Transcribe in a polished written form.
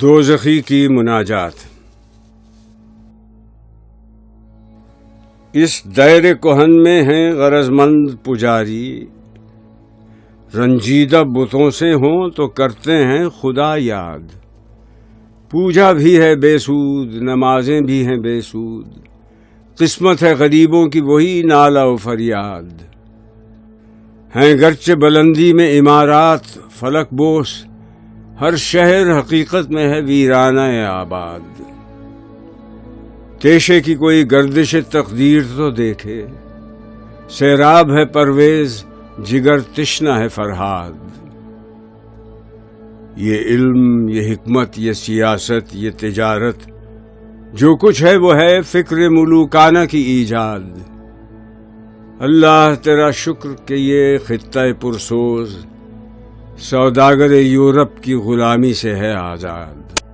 دوزخی کی مناجات۔ اس دیر کہن میں ہیں غرض مند پجاری، رنجیدہ بتوں سے ہوں تو کرتے ہیں خدا یاد۔ پوجا بھی ہے بے سود، نمازیں بھی ہیں بے سود، قسمت ہے غریبوں کی وہی نالہ و فریاد۔ ہیں گرچہ بلندی میں عمارات فلک بوس، ہر شہر حقیقت میں ہے ویرانہ آباد۔ تیشے کی کوئی گردش تقدیر تو دیکھے، سیراب ہے پرویز جگر تشنہ ہے فرہاد۔ یہ علم، یہ حکمت، یہ سیاست، یہ تجارت، جو کچھ ہے وہ ہے فکر ملوکانہ کی ایجاد۔ اللہ تیرا شکر کہ یہ خطہ پرسوز سوداگر یورپ کی غلامی سے ہے آزاد۔